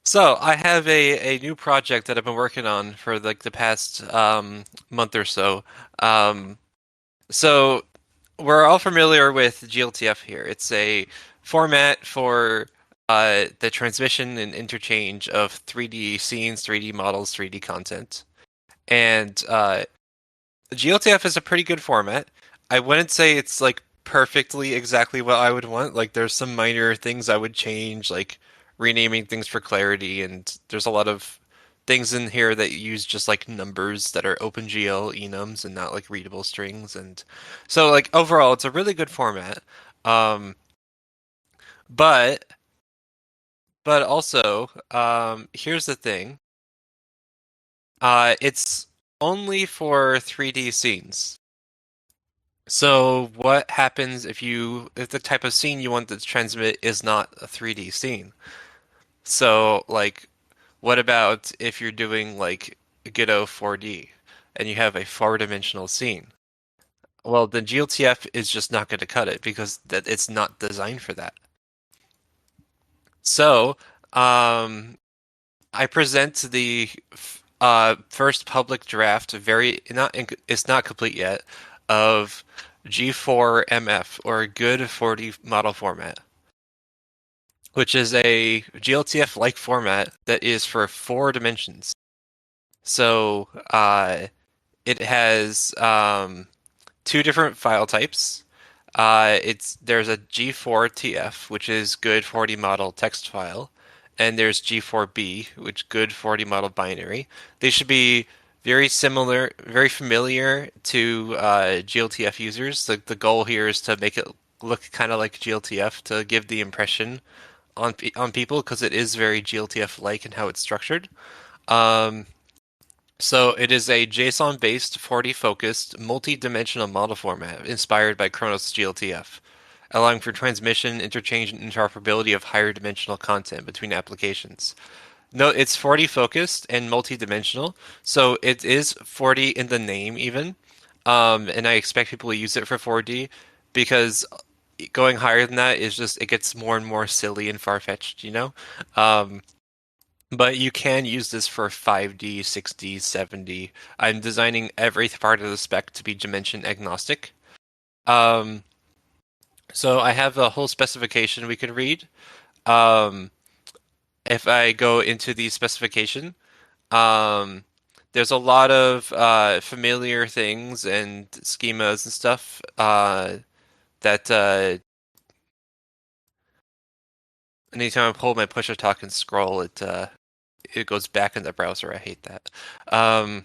So I have a new project that I've been working on for like the past month or so. Um, so we're all familiar with GLTF here. It's a format for the transmission and interchange of 3D scenes, 3D models, 3D content. And GLTF is a pretty good format. I wouldn't say it's like perfectly exactly what I would want. Like there's some minor things I would change, like renaming things for clarity, and there's a lot of things in here that use just like numbers that are OpenGL enums and not like readable strings. And so like overall it's a really good format. Um, but also here's the thing. It's only for 3D scenes. So what happens if the type of scene you want to transmit is not a 3D scene? So like what about if you're doing like Godot 4D and you have a four-dimensional scene? Well, the GLTF is just not going to cut it because it's not designed for that. So, um, I present the first public draft, very not it's not complete yet, of G4MF or Good 40 model format, which is a GLTF-like format that is for four dimensions. So it has two different file types. There's a G4TF, which is good 40 model text file, and there's G4B, which good 40 model binary. They should be very similar, very familiar to GLTF users. The goal here is to make it look kind of like GLTF to give the impression on people because it is very GLTF-like in how it's structured. Um, so it is a JSON-based, 4D-focused, multi-dimensional model format inspired by Chronos GLTF, allowing for transmission, interchange, and interoperability of higher dimensional content between applications. No, it's 4D focused and multi-dimensional, so it is 4D in the name even. And I expect people to use it for 4D because going higher than that is just it gets more and more silly and far-fetched, you know? Um, but you can use this for 5D, 6D, 7D. I'm designing every part of the spec to be dimension agnostic. Um, so I have a whole specification we could read. Um, if I go into the specification, um, there's a lot of familiar things and schemas and stuff that anytime I pull my push to talk and scroll, it goes back in the browser. I hate that. Um,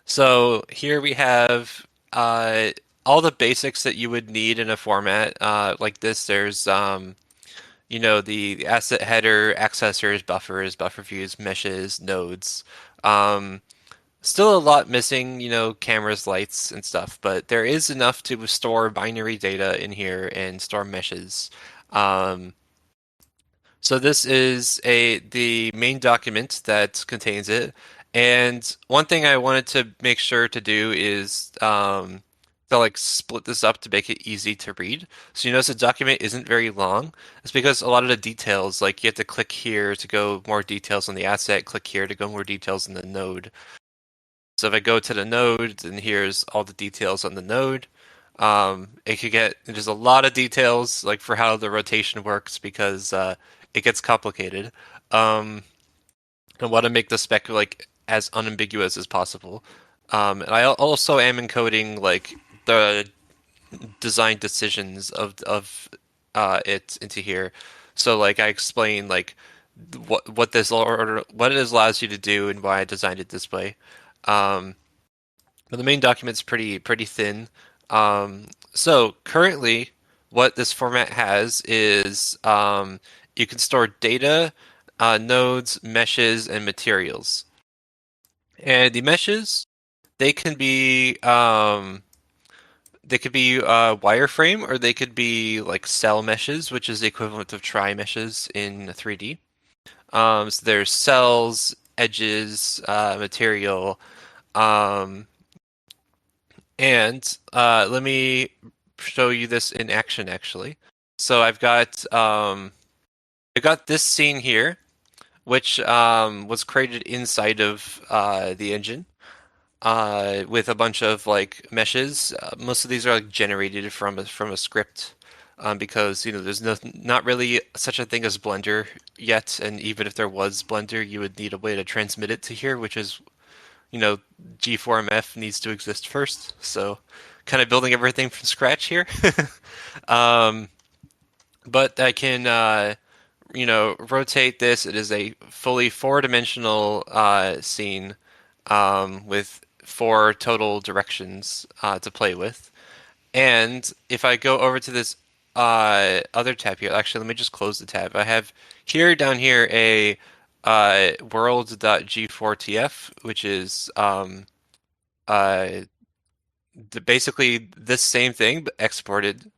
So here we have all the basics that you would need in a format like this. There's the asset header, accessors, buffers, buffer views, meshes, nodes. Um, Still a lot missing, cameras, lights, and stuff, but there is enough to store binary data in here and store meshes. Um, so this is the main document that contains it. And one thing I wanted to make sure to do is to like split this up to make it easy to read. So you notice the document isn't very long. It's because a lot of the details, like you have to click here to go more details on the asset, click here to go more details on the node. So if I go to the node, then here's all the details on the node. It could get there's a lot of details like for how the rotation works because it gets complicated. Um, I want to make the spec like as unambiguous as possible. And I also am encoding like the design decisions of it into here. So like I explain like what this order what it allows you to do and why I designed it this way. Um, but the main document's pretty thin. So currently, what this format has is you can store data, nodes, meshes, and materials. And the meshes, they can be wireframe or they could be like cell meshes, which is the equivalent of tri meshes in 3D. So there's cells, edges, material. Um, And let me show you this in action actually. So I've got this scene here. which was created inside of the engine with a bunch of like meshes. Most of these are like generated from a script because there's not really such a thing as Blender yet, and even if there was Blender, you would need a way to transmit it to here, which is G4MF needs to exist first. So kind of building everything from scratch here. um, but I can rotate this. It is a fully four-dimensional scene with four total directions to play with. And if I go over to this other tab here, actually, let me just close the tab. I have here down here a world.g4tf, which is uh, basically this same thing but exported,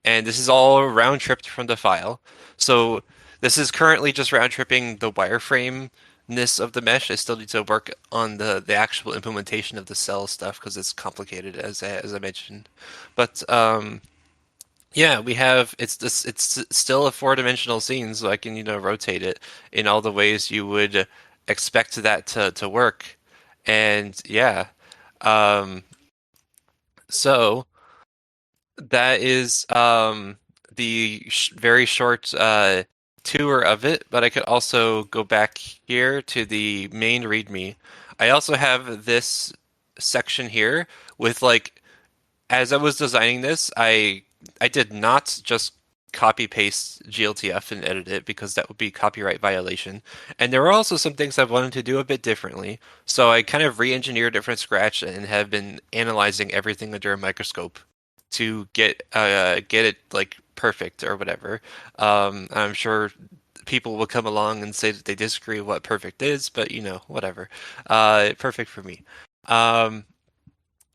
and this is all round tripped from the file. So this is currently just round tripping the wireframe-ness of the mesh. I still need to work on the actual implementation of the cell stuff because it's complicated as I mentioned. But yeah, we have it's still a four-dimensional scene, so I can rotate it in all the ways you would expect that to work. And yeah, um, so. That is the very short tour of it, but I could also go back here to the main README. I also have this section here with like, as I was designing this, I did not just copy paste GLTF and edit it because that would be copyright violation. And there were also some things I wanted to do a bit differently. So I kind of re-engineered it from scratch and have been analyzing everything under a microscope to get it like perfect or whatever. I'm sure people will come along and say that they disagree with what perfect is, but whatever. Perfect for me. Um,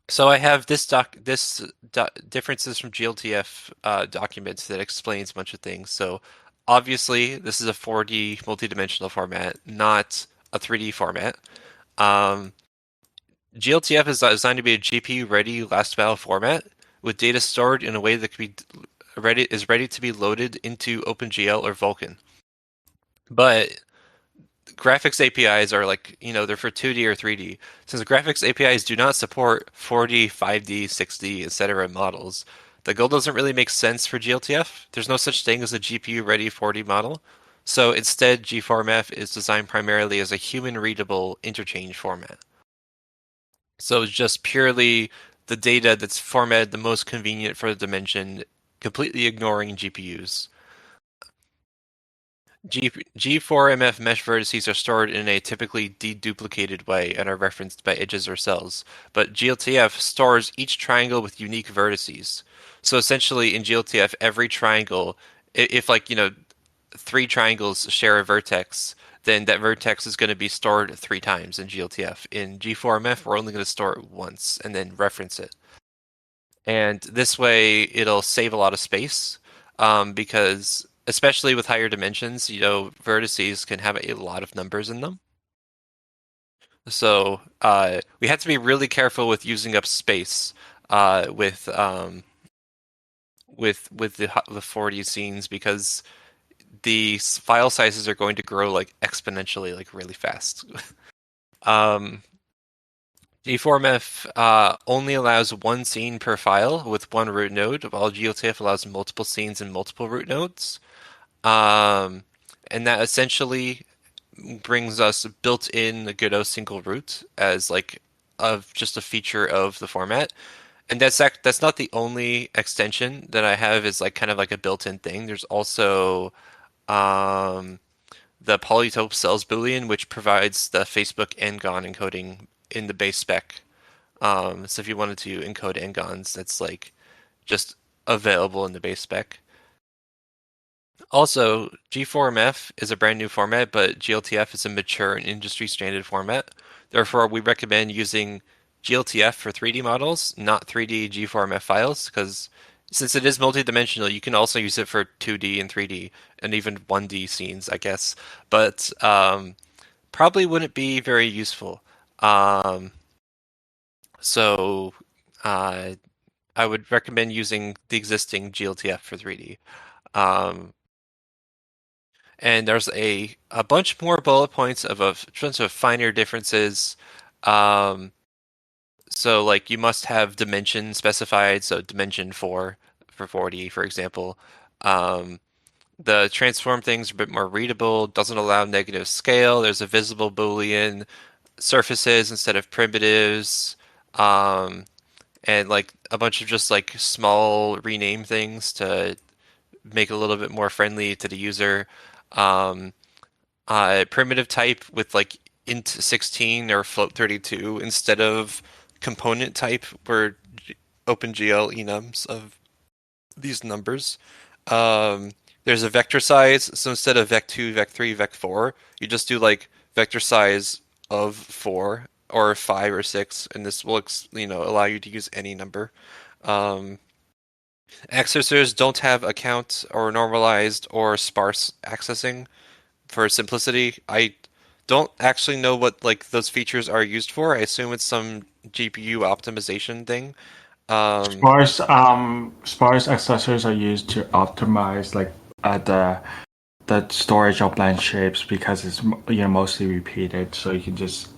so I have this differences from GLTF documents that explains a bunch of things. So obviously this is a 4D multidimensional format, not a 3D format. Um, GLTF is designed to be a GPU ready last mile format with data stored in a way that can be ready to be loaded into OpenGL or Vulkan. But graphics APIs are like, they're for 2D or 3D. Since graphics APIs do not support 4D, 5D, 6D, etc. models, the goal doesn't really make sense for GLTF. There's no such thing as a GPU ready 4D model. So instead, G4MF is designed primarily as a human readable interchange format. So it's just purely the data that's formatted the most convenient for the dimension, completely ignoring GPUs. G4MF mesh vertices are stored in a typically deduplicated way and are referenced by edges or cells, but GLTF stores each triangle with unique vertices. So essentially, in GLTF, every triangle, if like, three triangles share a vertex, then that vertex is going to be stored three times in GLTF. In G4MF, we're only going to store it once and then reference it. And this way, it'll save a lot of space because, especially with higher dimensions, vertices can have a lot of numbers in them. So we have to be really careful with using up space with the 4D scenes because the file sizes are going to grow like exponentially, like really fast. um, G4MF only allows one scene per file with one root node, while GLTF allows multiple scenes and multiple root nodes. Um, and that essentially brings us built-in Godot single root as like of just a feature of the format. And that's not the only extension that I have is like kind of like a built-in thing. There's also um, the polytope cells boolean, which provides the Facebook ngon encoding in the base spec. So if you wanted to encode ngons, that's like just available in the base spec. Also, G4MF is a brand new format, but GLTF is a mature and industry standard format. Therefore, we recommend using GLTF for 3D models, not 3D G4MF files, because since it is multidimensional, you can also use it for 2D and 3D and even 1D scenes, I guess. But probably wouldn't be very useful. Um, so uh, I would recommend using the existing GLTF for 3D. Um, and there's a bunch more bullet points of a bunch of finer differences. Um, so like you must have dimension specified, so dimension 4 for 40, for example. Um, the transform things are a bit more readable, doesn't allow negative scale. There's a visible Boolean, surfaces instead of primitives, and like a bunch of just like small rename things to make it a little bit more friendly to the user. Um, Primitive type with like int 16 or float 32 instead of component type where OpenGL enums of these numbers. Um, there's a vector size, so instead of vec2, vec3, vec4, you just do like vector size of 4 or 5 or 6, and this will allow you to use any number. Um, Accessors don't have account or normalized or sparse accessing for simplicity. I don't actually know what like those features are used for. I assume it's some GPU optimization thing. Um, Sparse accessors are used to optimize like the storage of blend shapes because it's mostly repeated, so you can just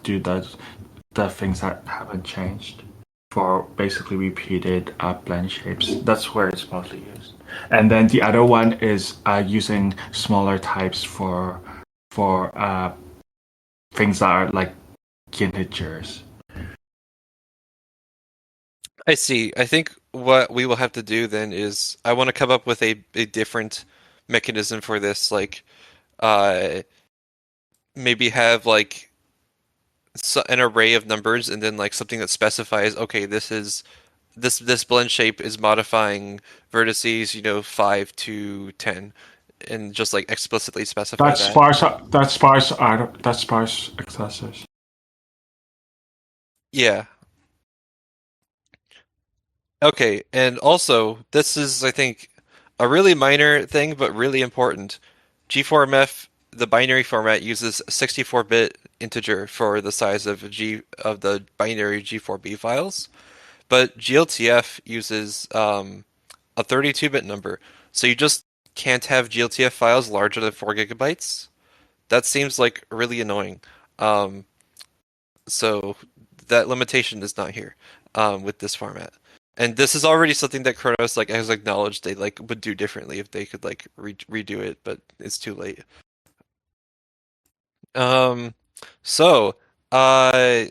do the things that haven't changed for basically repeated blend shapes. That's where it's mostly used. And then the other one is using smaller types for things that are like integers. I see. I think what we will have to do then is I want to come up with a different mechanism for this, like uh maybe have like an array of numbers and then like something that specifies, okay, this blend shape is modifying vertices, 5 to 10, and just like explicitly specify That's that. sparse. That's sparse accessors. Yeah. Okay, and also this is I think a really minor thing but really important. G4MF, the binary format uses a 64-bit integer for the size of the binary G4B files, but GLTF uses a 32-bit number. So you just can't have GLTF files larger than 4 gigabytes. That seems like really annoying. Um, so that limitation is not here with this format. And this is already something that Kronos like has acknowledged they like would do differently if they could like redo it, but it's too late. Um, so uh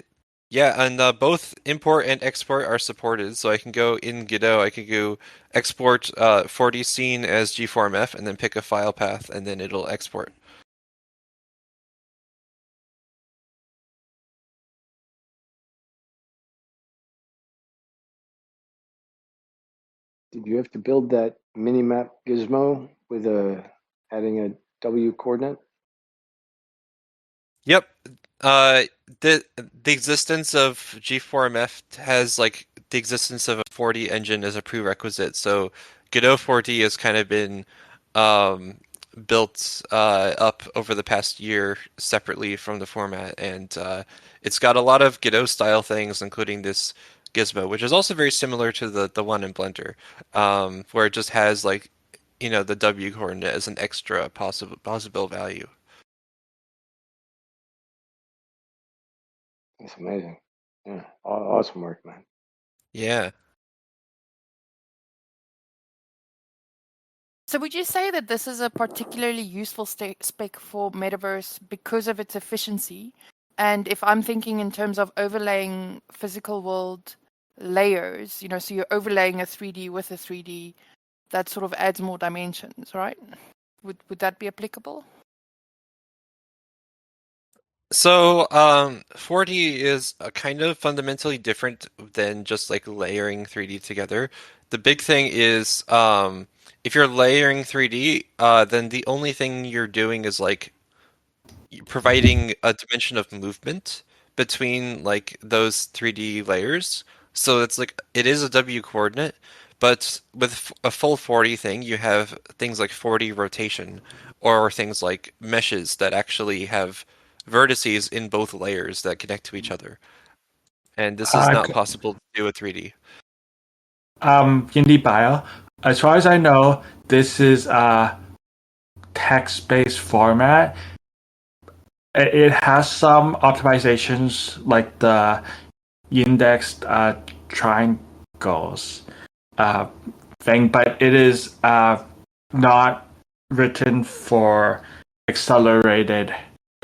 yeah, and both import and export are supported. So I can go in Godot, I can go export 40 scene as G4MF and then pick a file path and then it'll export. Did you have to build that minimap gizmo with adding a W coordinate? Yep. Uh, the existence of G4MF has like the existence of a 40 engine as a prerequisite. So Godot 40 has kind of been um, built up over the past year separately from the format, and it's got a lot of Godot style things, including this gizmo, which is also very similar to the one in Blender, where it just has like the W coordinate as an extra possible value. That's amazing. Yeah, awesome work, man. Yeah. So would you say that this is a particularly useful spec for Metaverse because of its efficiency? And if I'm thinking in terms of overlaying physical world layers, so you're overlaying a 3D with a 3D, that sort of adds more dimensions, right? Would that be applicable? So, 4D is kind of fundamentally different than just like layering 3D together. The big thing is, if you're layering 3D, then the only thing you're doing is like providing a dimension of movement between like those 3D layers. So it's like it is a W coordinate, but with a full 40 thing, you have things like 40 rotation or things like meshes that actually have vertices in both layers that connect to each other. And this is Uh, not possible to do with 3D. Hindi Bio. As far as I know, this is text-based format, it has some optimizations like the indexed triangles uh, thing, but it is not written for accelerated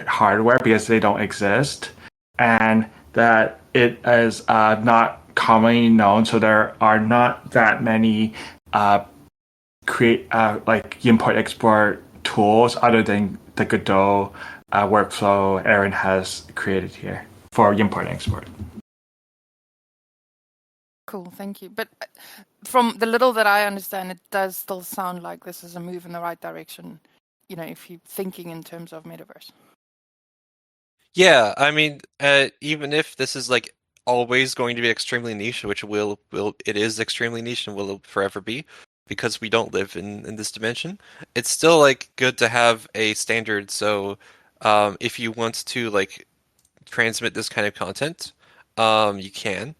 hardware because they don't exist, and that it is not commonly known. So there are not that many create like import export tools other than the Godot workflow Aaron has created here for import export. Cool, thank you. But from the little that I understand, it does still sound like this is a move in the right direction, you know, if you're thinking in terms of metaverse. Yeah, I mean, even if this is like always going to be extremely niche, which will it is extremely niche and will forever be because we don't live in this dimension, it's still like good to have a standard. So, if you want to like transmit this kind of content, you can.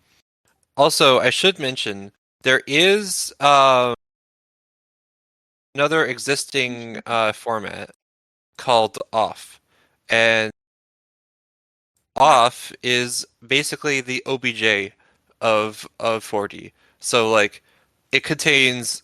Also, I should mention there is another existing format called off, and off is basically the OBJ of 4D. So like it contains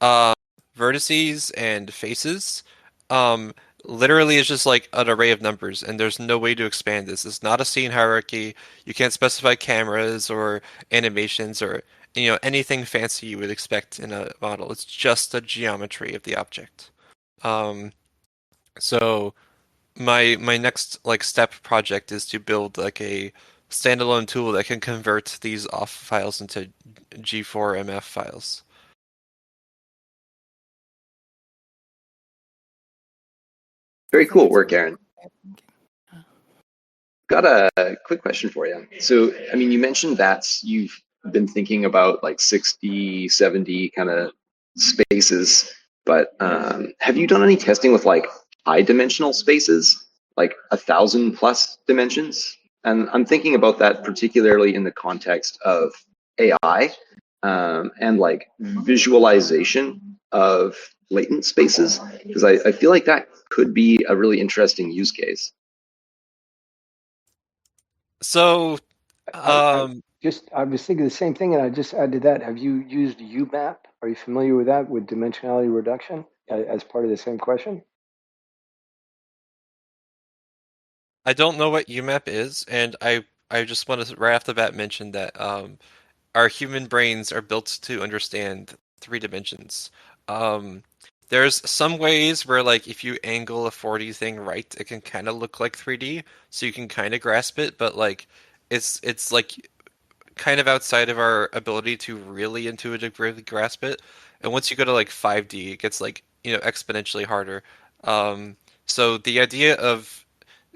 uh, vertices and faces. Um, Literally it's just like an array of numbers, and there's no way to expand this. It's not a scene hierarchy. You can't specify cameras or animations or anything fancy you would expect in a model. It's just a geometry of the object. Um, so my next like step project is to build like a standalone tool that can convert these off files into G4MF files. Very So cool that's work, Aaron. Got a quick question for you. So, I mean, you mentioned that you've been thinking about like 60, 70 kind of spaces, but have you done any testing with like high dimensional spaces, like 1,000+ dimensions? And I'm thinking about that particularly in the context of AI and like visualization of latent spaces, because I feel like that could be a really interesting use case. So, I um, I was thinking the same thing, and I just added that. Have you used UMAP? Are you familiar with that with dimensionality reduction as part of the same question? I don't know what UMAP is, and I just want to right off the bat mention that our human brains are built to understand 3 dimensions. Um, there's some ways where like if you angle a 4D thing right, it can kind of look like 3D, so you can kind of grasp it, but like it's like kind of outside of our ability to really intuitively grasp it. And once you go to like 5D, it gets like, exponentially harder. So the idea of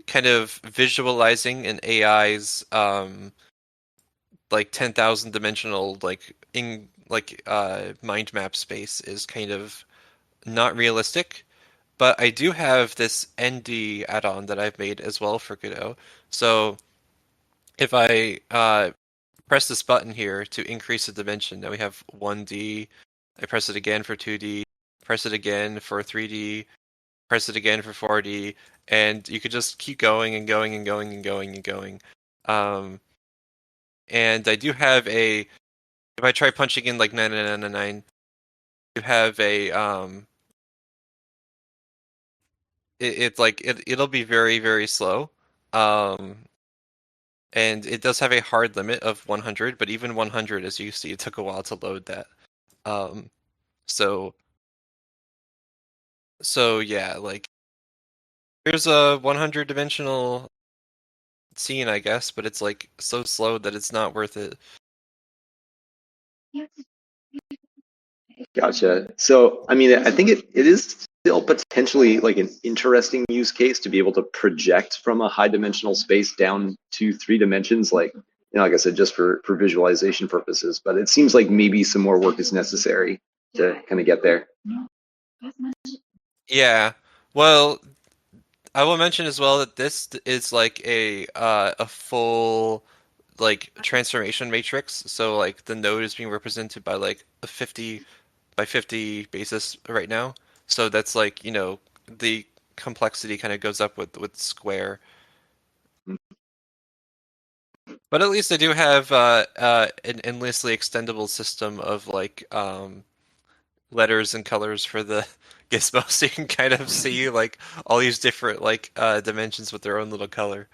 kind of visualizing an AI's like 10,000 dimensional like in like mind map space is kind of not realistic. But I do have this ND add-on that I've made as well for Godot. So if I press this button here to increase the dimension, now we have 1D. I press it again for 2D, press it again for 3D, press it again for 4D, and you could just keep going and going and going and going and going. Um, and I do have if I try punching in like 9999, you have it's like it'll be very, very slow. Um, and it does have a hard limit of 100, but even 100, as you see, it took a while to load that. Um, so yeah, like there's a 100 dimensional scene, I guess, but it's like so slow that it's not worth it. Gotcha. So, I mean, I think it is still potentially like an interesting use case to be able to project from a high dimensional space down to 3 dimensions, like, like I said, just for visualization purposes. But it seems like maybe some more work is necessary to kind of get there. Yeah. Well, I will mention as well that this is like a full like transformation matrix. So like the node is being represented by like a 50 by 50 basis right now. So that's like, the complexity kind of goes up with Square. But at least I do have an endlessly extendable system of like letters and colors for the gizmo, so you can kind of see like all these different like dimensions with their own little color.